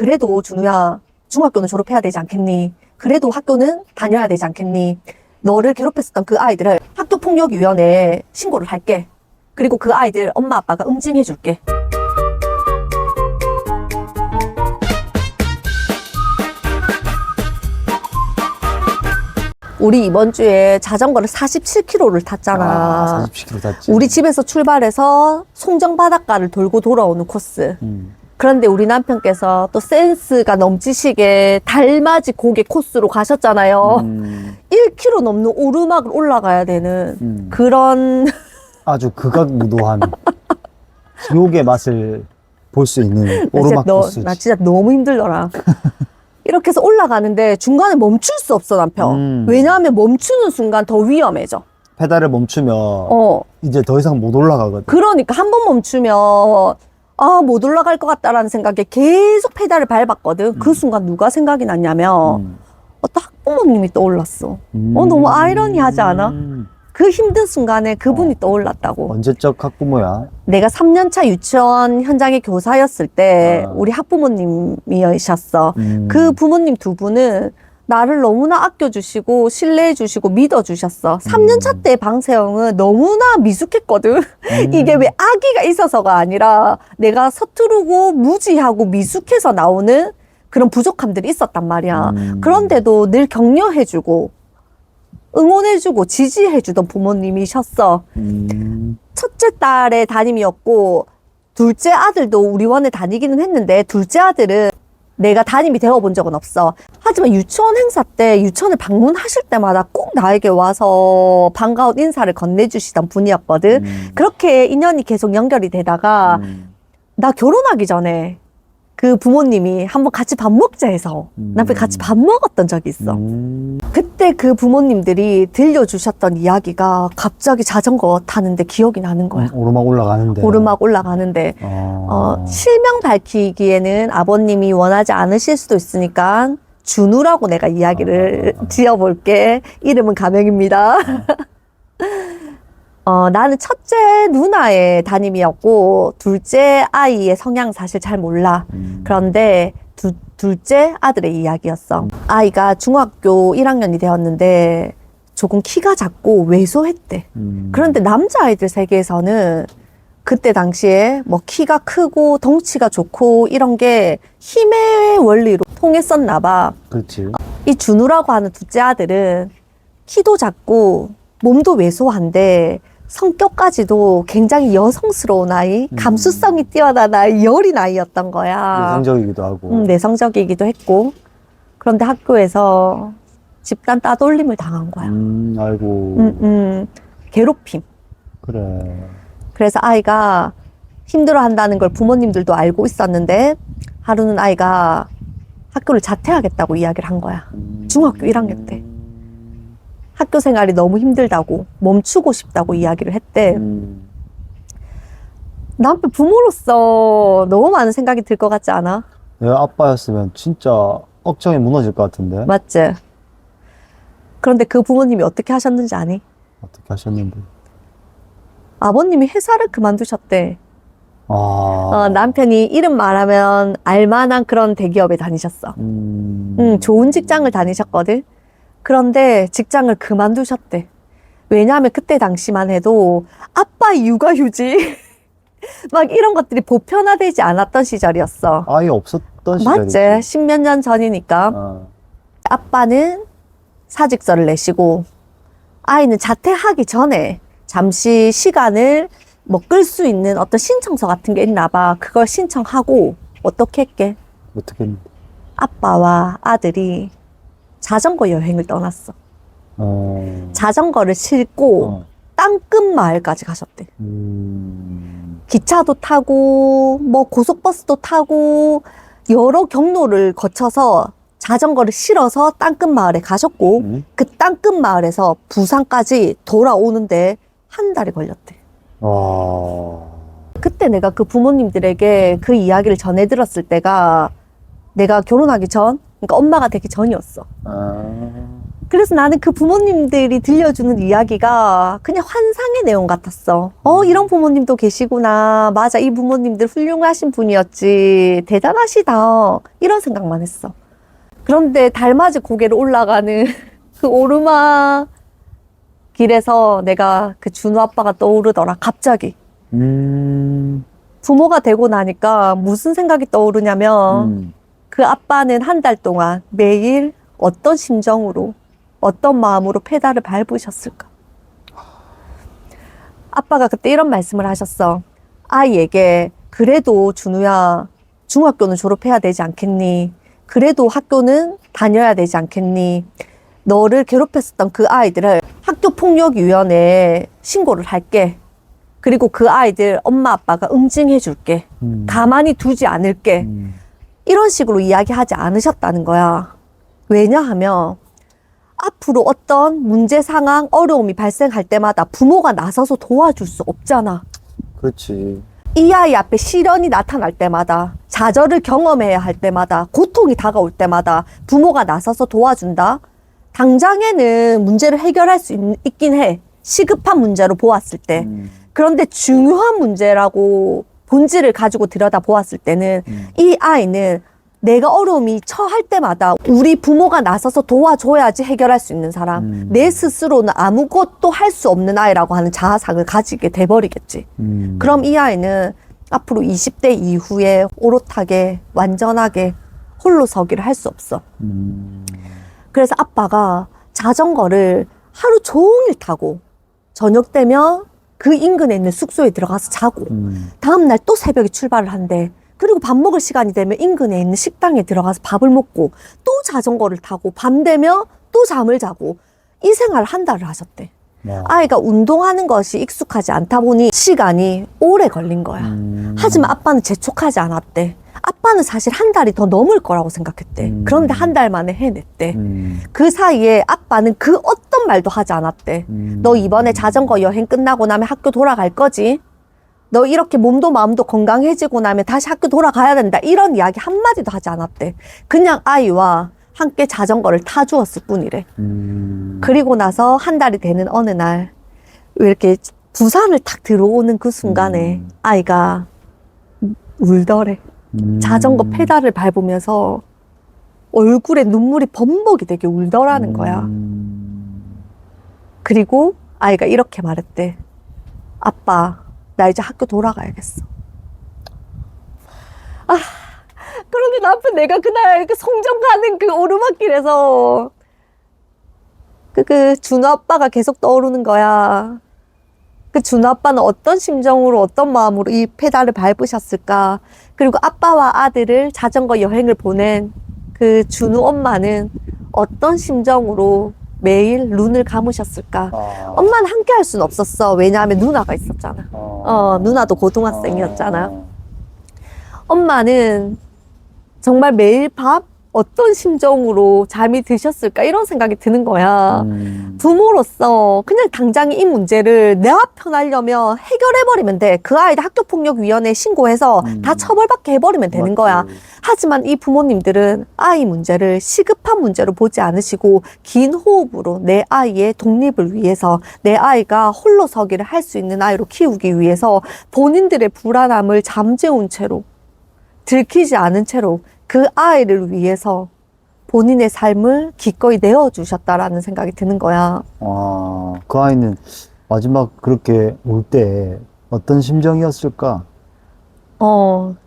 그래도 준우야, 중학교는 졸업해야 되지 않겠니? 그래도 학교는 다녀야 되지 않겠니? 너를 괴롭혔었던 그 아이들을 학교폭력위원회에 신고를 할게. 그리고 그 아이들 엄마 아빠가 응징해줄게. 우리 이번 주에 자전거를 47km를 탔잖아. 47km 탔지. 우리 집에서 출발해서 송정 바닷가를 돌고 돌아오는 코스. 그런데 우리 남편께서 또 센스가 넘치시게 달맞이 고개 코스로 가셨잖아요. 1km 넘는 오르막을 올라가야 되는 그런 아주 극악무도한 지옥의 맛을 볼 수 있는 오르막 코스지. 나 진짜 너무 힘들더라. 이렇게 해서 올라가는데 중간에 멈출 수 없어, 남편. 왜냐하면 멈추는 순간 더 위험해져. 페달을 멈추면 이제 더 이상 못 올라가거든. 그러니까 한 번 멈추면 못 올라갈 것 같다라는 생각에 계속 페달을 밟았거든. 그 순간 누가 생각이 났냐면 딱 학부모님이 떠올랐어. 너무 아이러니하지 않아? 그 힘든 순간에 그분이 떠올랐다고. 언제적 학부모야? 내가 3년차 유치원 현장의 교사였을 때 우리 학부모님이셨어. 그 부모님 두 분은 나를 너무나 아껴주시고 신뢰해주시고 믿어주셨어. 3년차 때 방세영은 너무나 미숙했거든. 이게 왜 아기가 있어서가 아니라 내가 서투르고 무지하고 미숙해서 나오는 그런 부족함들이 있었단 말이야. 그런데도 늘 격려해주고 응원해주고 지지해주던 부모님이셨어. 첫째 딸의 담임이었고 둘째 아들도 우리 원에 다니기는 했는데 둘째 아들은 내가 담임이 되어본 적은 없어. 하지만 유치원 행사 때 유치원을 방문하실 때마다 꼭 나에게 와서 반가운 인사를 건네주시던 분이었거든. 그렇게 인연이 계속 연결이 되다가 나 결혼하기 전에 그 부모님이 한번 같이 밥 먹자 해서 남편이 같이 밥 먹었던 적이 있어. 그때 그 부모님들이 들려주셨던 이야기가 갑자기 자전거 타는데 기억이 나는 거야. 오르막 올라가는데. 오르막 올라가는데 실명 밝히기에는 아버님이 원하지 않으실 수도 있으니까 준우라고 내가 이야기를 지어볼게. 이름은 가명입니다. 나는 첫째 누나의 담임이었고 둘째 아이의 성향 사실 잘 몰라. 그런데 둘째 아들의 이야기였어. 아이가 중학교 1학년이 되었는데 조금 키가 작고 왜소했대. 그런데 남자아이들 세계에서는 그때 당시에 뭐 키가 크고 덩치가 좋고 이런 게 힘의 원리로 통했었나 봐. 그렇지. 이 준우라고 하는 둘째 아들은 키도 작고 몸도 왜소한데 성격까지도 굉장히 여성스러운 아이, 감수성이 뛰어난 아이, 여린 아이였던 거야. 내성적이기도 하고. 내성적이기도 했고. 그런데 학교에서 집단 따돌림을 당한 거야. 아이고. 괴롭힘. 그래. 그래서 아이가 힘들어한다는 걸 부모님들도 알고 있었는데 하루는 아이가 학교를 자퇴하겠다고 이야기를 한 거야. 중학교 1학년 때. 학교 생활이 너무 힘들다고 멈추고 싶다고 이야기를 했대. 남편 부모로서 너무 많은 생각이 들 것 같지 않아? 내 아빠였으면 진짜 억장이 무너질 것 같은데. 맞지? 그런데 그 부모님이 어떻게 하셨는지 아니? 어떻게 하셨는데? 아버님이 회사를 그만두셨대. 아. 남편이 이름 말하면 알만한 그런 대기업에 다니셨어. 좋은 직장을 다니셨거든. 그런데 직장을 그만두셨대. 왜냐하면 그때 당시만 해도 아빠의 육아휴직 막 이런 것들이 보편화되지 않았던 시절이었어. 아예 없었던 시절이지. 맞지? 10몇 년 전이니까. 아빠는 사직서를 내시고 아이는 자퇴하기 전에 잠시 시간을 뭐 끌 수 있는 어떤 신청서 같은 게 있나 봐. 그걸 신청하고 어떻게 했게? 어떻게 했는데? 아빠와 아들이 자전거 여행을 떠났어. 자전거를 싣고 땅끝 마을까지 가셨대. 기차도 타고 뭐 고속버스도 타고 여러 경로를 거쳐서 자전거를 실어서 땅끝 마을에 가셨고 그 땅끝 마을에서 부산까지 돌아오는데 한 달이 걸렸대. 그때 내가 그 부모님들에게 그 이야기를 전해 들었을 때가 내가 결혼하기 전, 그러니까 엄마가 되기 전이었어. 그래서 나는 그 부모님들이 들려주는 이야기가 그냥 환상의 내용 같았어. 이런 부모님도 계시구나. 맞아, 이 부모님들 훌륭하신 분이었지. 대단하시다. 이런 생각만 했어. 그런데 달맞이 고개를 올라가는 그 오르막 길에서 내가 그 준우 아빠가 떠오르더라. 갑자기. 부모가 되고 나니까 무슨 생각이 떠오르냐면 그 아빠는 한 달 동안 매일 어떤 심정으로 어떤 마음으로 페달을 밟으셨을까? 아빠가 그때 이런 말씀을 하셨어. 아이에게 그래도 준우야 중학교는 졸업해야 되지 않겠니? 그래도 학교는 다녀야 되지 않겠니? 너를 괴롭혔었던 그 아이들을 학교폭력위원회에 신고를 할게. 그리고 그 아이들 엄마 아빠가 응징해 줄게. 가만히 두지 않을게. 이런 식으로 이야기하지 않으셨다는 거야. 왜냐하면 앞으로 어떤 문제 상황, 어려움이 발생할 때마다 부모가 나서서 도와줄 수 없잖아. 그렇지. 이 아이 앞에 시련이 나타날 때마다, 좌절을 경험해야 할 때마다, 고통이 다가올 때마다 부모가 나서서 도와준다? 당장에는 문제를 해결할 수 있긴 해. 시급한 문제로 보았을 때. 그런데 중요한 문제라고 본질을 가지고 들여다보았을 때는 이 아이는 내가 어려움이 처할 때마다 우리 부모가 나서서 도와줘야지 해결할 수 있는 사람. 내 스스로는 아무것도 할 수 없는 아이라고 하는 자아상을 가지게 돼버리겠지. 그럼 이 아이는 앞으로 20대 이후에 오롯하게 완전하게 홀로 서기를 할 수 없어. 그래서 아빠가 자전거를 하루 종일 타고 저녁 되면 그 인근에 있는 숙소에 들어가서 자고 다음날 또 새벽에 출발을 한대. 그리고 밥 먹을 시간이 되면 인근에 있는 식당에 들어가서 밥을 먹고 또 자전거를 타고 밤 되면 또 잠을 자고 이 생활을 한 달을 하셨대. 와. 아이가 운동하는 것이 익숙하지 않다 보니 시간이 오래 걸린 거야. 하지만 아빠는 재촉하지 않았대. 아빠는 사실 한 달이 더 넘을 거라고 생각했대. 그런데 한 달 만에 해냈대. 그 사이에 아빠는 그 어떤 말도 하지 않았대. 너 이번에 자전거 여행 끝나고 나면 학교 돌아갈 거지? 너 이렇게 몸도 마음도 건강해지고 나면 다시 학교 돌아가야 된다. 이런 이야기 한마디도 하지 않았대. 그냥 아이와 함께 자전거를 타주었을 뿐이래. 그리고 나서 한 달이 되는 어느 날 이렇게 부산을 탁 들어오는 그 순간에 아이가 울더래. 자전거 페달을 밟으면서 얼굴에 눈물이 범벅이 되게 울더라는 거야. 그리고 아이가 이렇게 말했대. 아빠, 나 이제 학교 돌아가야겠어. 아, 그런데 남편 내가 그날 그 송정 가는 그 오르막길에서 그 준호 아빠가 계속 떠오르는 거야. 그 준호 아빠는 어떤 심정으로 어떤 마음으로 이 페달을 밟으셨을까? 그리고 아빠와 아들을 자전거 여행을 보낸 그 준호 엄마는 어떤 심정으로 매일 눈을 감으셨을까? 엄마는 함께 할 수는 없었어. 왜냐하면 누나가 있었잖아. 누나도 고등학생이었잖아. 엄마는 정말 매일 밤 어떤 심정으로 잠이 드셨을까? 이런 생각이 드는 거야. 부모로서 그냥 당장 이 문제를 내가 편하려면 해결해버리면 돼. 그 아이들 학교폭력위원회에 신고해서 다 처벌받게 해버리면 되는 거야. 하지만 이 부모님들은 아이 문제를 시급한 문제로 보지 않으시고 긴 호흡으로 내 아이의 독립을 위해서 내 아이가 홀로 서기를 할 수 있는 아이로 키우기 위해서 본인들의 불안함을 잠재운 채로 들키지 않은 채로 그 아이를 위해서 본인의 삶을 기꺼이 내어주셨다라는 생각이 드는 거야. 그 아이는 마지막 그렇게 올 때 어떤 심정이었을까?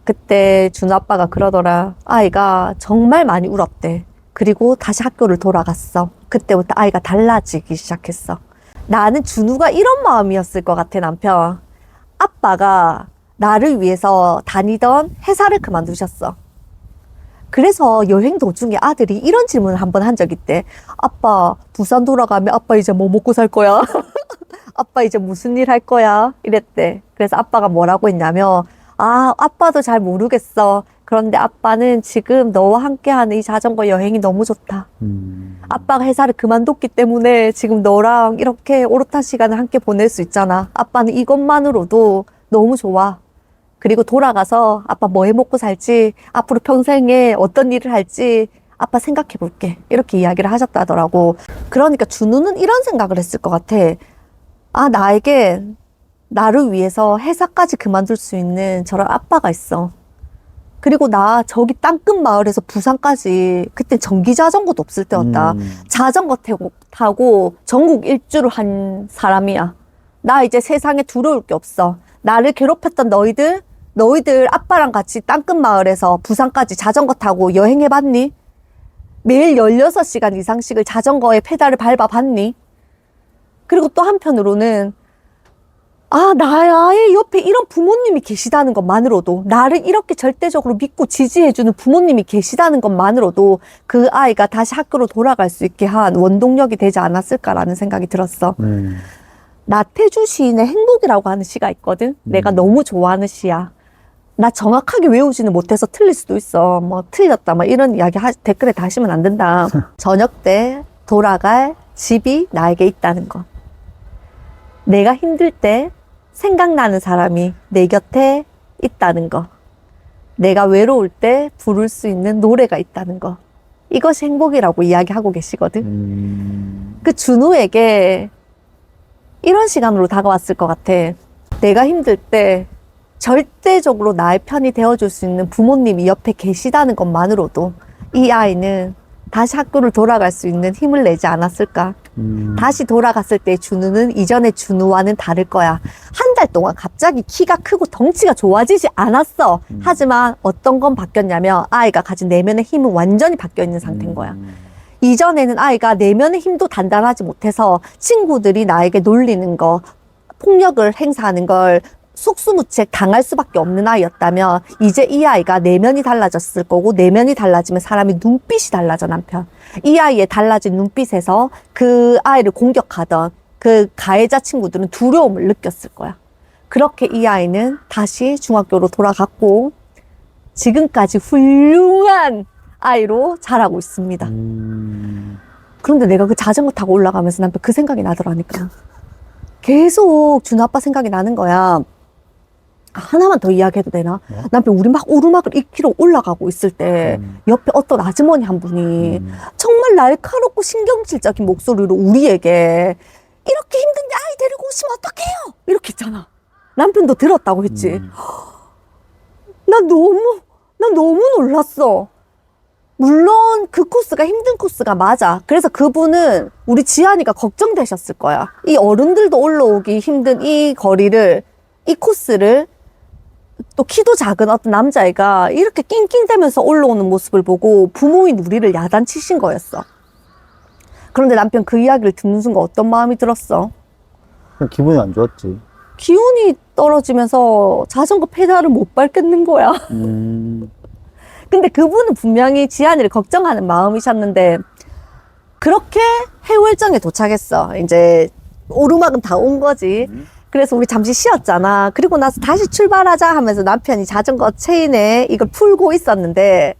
그때 준 아빠가 그러더라. 아이가 정말 많이 울었대. 그리고 다시 학교를 돌아갔어. 그때부터 아이가 달라지기 시작했어. 나는 준우가 이런 마음이었을 것 같아, 남편. 아빠가 나를 위해서 다니던 회사를 그만두셨어. 그래서 여행 도중에 아들이 이런 질문을 한 번 한 적 있대. 아빠, 부산 돌아가면 아빠 이제 뭐 먹고 살 거야? 아빠 이제 무슨 일 할 거야? 이랬대. 그래서 아빠가 뭐라고 했냐면, 아빠도 잘 모르겠어. 그런데 아빠는 지금 너와 함께하는 이 자전거 여행이 너무 좋다. 아빠가 회사를 그만뒀기 때문에 지금 너랑 이렇게 오롯한 시간을 함께 보낼 수 있잖아. 아빠는 이것만으로도 너무 좋아. 그리고 돌아가서 아빠 뭐 해 먹고 살지, 앞으로 평생에 어떤 일을 할지 아빠 생각해 볼게. 이렇게 이야기를 하셨다더라고. 그러니까 준우는 이런 생각을 했을 것 같아. 아, 나에게 나를 위해서 회사까지 그만둘 수 있는 저런 아빠가 있어. 그리고 나 저기 땅끝 마을에서 부산까지, 그때 전기 자전거도 없을 때였다. 자전거 타고 전국 일주를 한 사람이야. 나 이제 세상에 두려울 게 없어. 나를 괴롭혔던 너희들 아빠랑 같이 땅끝 마을에서 부산까지 자전거 타고 여행해봤니? 매일 16시간 이상씩을 자전거에 페달을 밟아봤니? 그리고 또 한편으로는 나의 옆에 이런 부모님이 계시다는 것만으로도, 나를 이렇게 절대적으로 믿고 지지해주는 부모님이 계시다는 것만으로도 그 아이가 다시 학교로 돌아갈 수 있게 한 원동력이 되지 않았을까라는 생각이 들었어. 나태주 시인의 행복이라고 하는 시가 있거든. 내가 너무 좋아하는 시야. 나 정확하게 외우지는 못해서 틀릴 수도 있어. 뭐 틀렸다 뭐 이런 이야기 댓글에 다시면 안 된다. 저녁 때 돌아갈 집이 나에게 있다는 것. 내가 힘들 때 생각나는 사람이 내 곁에 있다는 거. 내가 외로울 때 부를 수 있는 노래가 있다는 거. 이것이 행복이라고 이야기하고 계시거든. 그 준우에게 이런 시간으로 다가왔을 것 같아. 내가 힘들 때 절대적으로 나의 편이 되어줄 수 있는 부모님이 옆에 계시다는 것만으로도 이 아이는 다시 학교를 돌아갈 수 있는 힘을 내지 않았을까. 다시 돌아갔을 때 준우는 이전의 준우와는 다를 거야. 한 달 동안 갑자기 키가 크고 덩치가 좋아지지 않았어. 하지만 어떤 건 바뀌었냐면 아이가 가진 내면의 힘은 완전히 바뀌어 있는 상태인 거야. 이전에는 아이가 내면의 힘도 단단하지 못해서 친구들이 나에게 놀리는 거, 폭력을 행사하는 걸 속수무책 당할 수밖에 없는 아이였다면 이제 이 아이가 내면이 달라졌을 거고, 내면이 달라지면 사람이 눈빛이 달라져. 남편, 이 아이의 달라진 눈빛에서 그 아이를 공격하던 그 가해자 친구들은 두려움을 느꼈을 거야. 그렇게 이 아이는 다시 중학교로 돌아갔고 지금까지 훌륭한 아이로 자라고 있습니다. 그런데 내가 그 자전거 타고 올라가면서 남편 그 생각이 나더라니까. 계속 준우 아빠 생각이 나는 거야. 하나만 더 이야기해도 되나? 남편, 우리 막 오르막을 2km 올라가고 있을 때 옆에 어떤 아주머니 한 분이 정말 날카롭고 신경질적인 목소리로 우리에게 이렇게 힘든데 아이 데리고 오시면 어떡해요? 이렇게 했잖아. 남편도 들었다고 했지. 난 너무 놀랐어. 물론 그 코스가 힘든 코스가 맞아. 그래서 그분은 우리 지안이가 걱정되셨을 거야. 이 어른들도 올라오기 힘든 이 거리를, 이 코스를 또 키도 작은 어떤 남자애가 이렇게 낑낑대면서 올라오는 모습을 보고 부모인 우리를 야단치신 거였어. 그런데 남편 그 이야기를 듣는 순간 어떤 마음이 들었어? 기분이 안 좋았지. 기운이 떨어지면서 자전거 페달을 못 밟겠는 거야. 근데 그분은 분명히 지안이를 걱정하는 마음이셨는데, 그렇게 해월정에 도착했어. 이제 오르막은 다 온 거지. 그래서 우리 잠시 쉬었잖아. 그리고 나서 다시 출발하자 하면서 남편이 자전거 체인에 이걸 풀고 있었는데,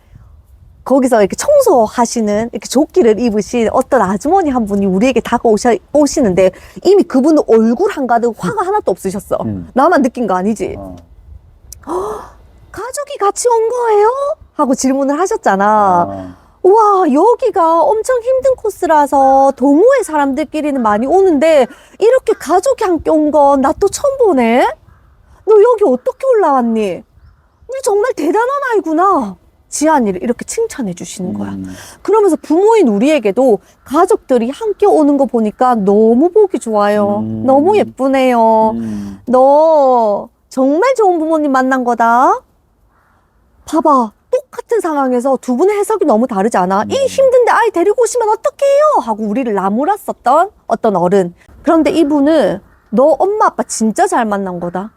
거기서 이렇게 청소하시는, 이렇게 조끼를 입으신 어떤 아주머니 한 분이 우리에게 다가오시는데, 이미 그분은 얼굴 한가득 화가 하나도 없으셨어. 나만 느낀 거 아니지? 가족이 같이 온 거예요? 하고 질문을 하셨잖아. 와, 여기가 엄청 힘든 코스라서 동호회 사람들끼리는 많이 오는데 이렇게 가족이 함께 온 건 나 또 처음 보네? 너 여기 어떻게 올라왔니? 너 정말 대단한 아이구나. 지안이를 이렇게 칭찬해 주시는 거야. 그러면서 부모인 우리에게도 가족들이 함께 오는 거 보니까 너무 보기 좋아요. 너무 예쁘네요. 너 정말 좋은 부모님 만난 거다. 봐봐. 똑같은 상황에서 두 분의 해석이 너무 다르지 않아? 이 힘든데 아이 데리고 오시면 어떡해요? 하고 우리를 나무랐었던 어떤 어른. 그런데 이분은 너 엄마 아빠 진짜 잘 만난 거다.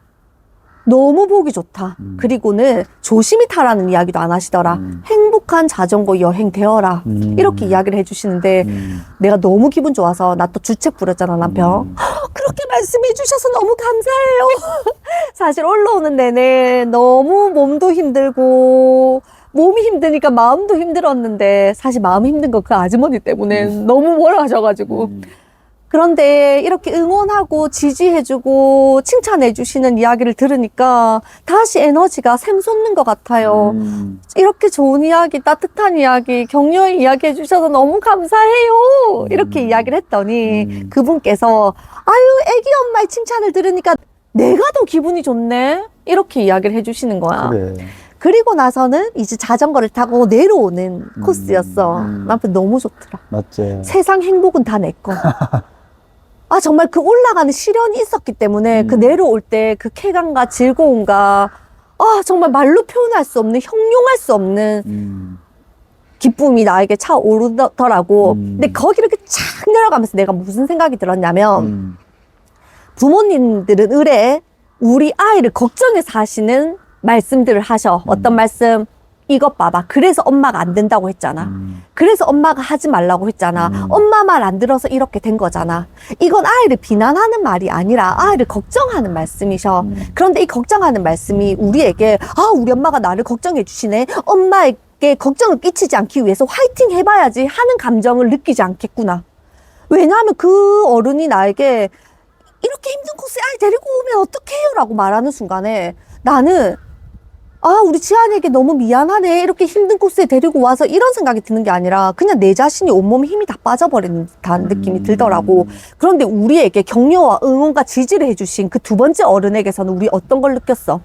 너무 보기 좋다. 그리고는 조심히 타라는 이야기도 안 하시더라. 행복한 자전거 여행 되어라. 이렇게 이야기를 해주시는데 내가 너무 기분 좋아서 나 또 주책 부렸잖아, 남편. 그렇게 말씀해 주셔서 너무 감사해요. 사실 올라오는 내내 너무 몸도 힘들고 몸이 힘드니까 마음도 힘들었는데 사실 마음이 힘든 거 그 아주머니 때문에 너무 뭐라 하셔가지고 그런데 이렇게 응원하고 지지해주고 칭찬해주시는 이야기를 들으니까 다시 에너지가 샘솟는 것 같아요. 이렇게 좋은 이야기, 따뜻한 이야기, 격려의 이야기 해주셔서 너무 감사해요. 이렇게 이야기를 했더니 그분께서 아유, 애기 엄마의 칭찬을 들으니까 내가 더 기분이 좋네. 이렇게 이야기를 해주시는 거야. 그래. 그리고 나서는 이제 자전거를 타고 내려오는 코스였어. 남편 너무 좋더라. 맞지. 세상 행복은 다 내 거. 아, 정말 그 올라가는 시련이 있었기 때문에 그 내려올 때 그 쾌감과 즐거움과 아, 정말 말로 표현할 수 없는, 형용할 수 없는 기쁨이 나에게 차오르더라고. 근데 거기를 이렇게 쫙 내려가면서 내가 무슨 생각이 들었냐면 부모님들은 의뢰 우리 아이를 걱정해서 하시는 말씀들을 하셔. 어떤 말씀? 이것 봐봐. 그래서 엄마가 안 된다고 했잖아. 그래서 엄마가 하지 말라고 했잖아. 엄마 말 안 들어서 이렇게 된 거잖아. 이건 아이를 비난하는 말이 아니라 아이를 걱정하는 말씀이셔. 그런데 이 걱정하는 말씀이 우리에게 아, 우리 엄마가 나를 걱정해 주시네. 엄마에게 걱정을 끼치지 않기 위해서 화이팅 해봐야지 하는 감정을 느끼지 않겠구나. 왜냐하면 그 어른이 나에게 이렇게 힘든 코스에 아이 데리고 오면 어떡해요? 라고 말하는 순간에 나는 아, 우리 지안에게 너무 미안하네. 이렇게 힘든 코스에 데리고 와서 이런 생각이 드는 게 아니라 그냥 내 자신이 온몸에 힘이 다 빠져버리는 듯한 느낌이 들더라고. 그런데 우리에게 격려와 응원과 지지를 해주신 그 두 번째 어른에게서는 우리 어떤 걸 느꼈어?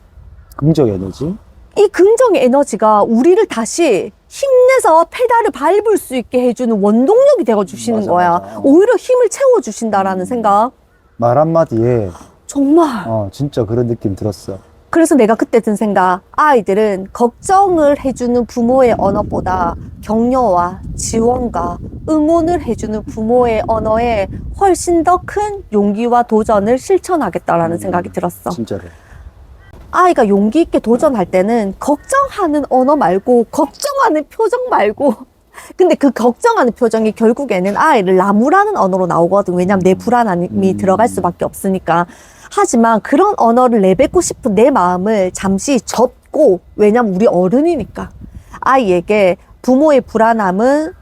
긍정 에너지? 이 긍정의 에너지가 우리를 다시 힘내서 페달을 밟을 수 있게 해주는 원동력이 되어주시는 맞아, 거야. 맞아. 오히려 힘을 채워주신다라는 생각. 말 한마디에 정말. 진짜 그런 느낌 들었어. 그래서 내가 그때 든 생각, 아이들은 걱정을 해주는 부모의 언어보다 격려와 지원과 응원을 해주는 부모의 언어에 훨씬 더 큰 용기와 도전을 실천하겠다라는 생각이 들었어. 진짜로. 아이가 용기 있게 도전할 때는 걱정하는 언어 말고 걱정하는 표정 말고 근데 그 걱정하는 표정이 결국에는 아이를 나무라는 언어로 나오거든. 왜냐면 내 불안함이 들어갈 수밖에 없으니까. 하지만 그런 언어를 내뱉고 싶은 내 마음을 잠시 접고, 왜냐면 우리 어른이니까. 아이에게 부모의 불안함은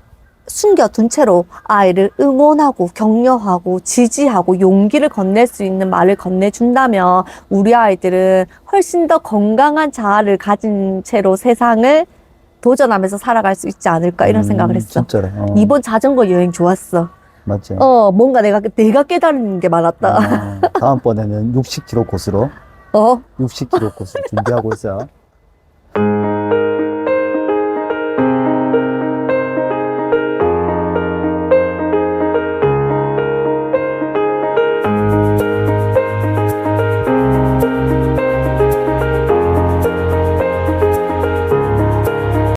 숨겨둔 채로 아이를 응원하고 격려하고 지지하고 용기를 건넬 수 있는 말을 건네준다면 우리 아이들은 훨씬 더 건강한 자아를 가진 채로 세상을 도전하면서 살아갈 수 있지 않을까 이런 생각을 했어. 진짜로. 이번 자전거 여행 좋았어. 맞지. 뭔가 내가 깨달은 게 많았다. 다음번에는 60km 코스로 60km 코스 준비하고 있어요.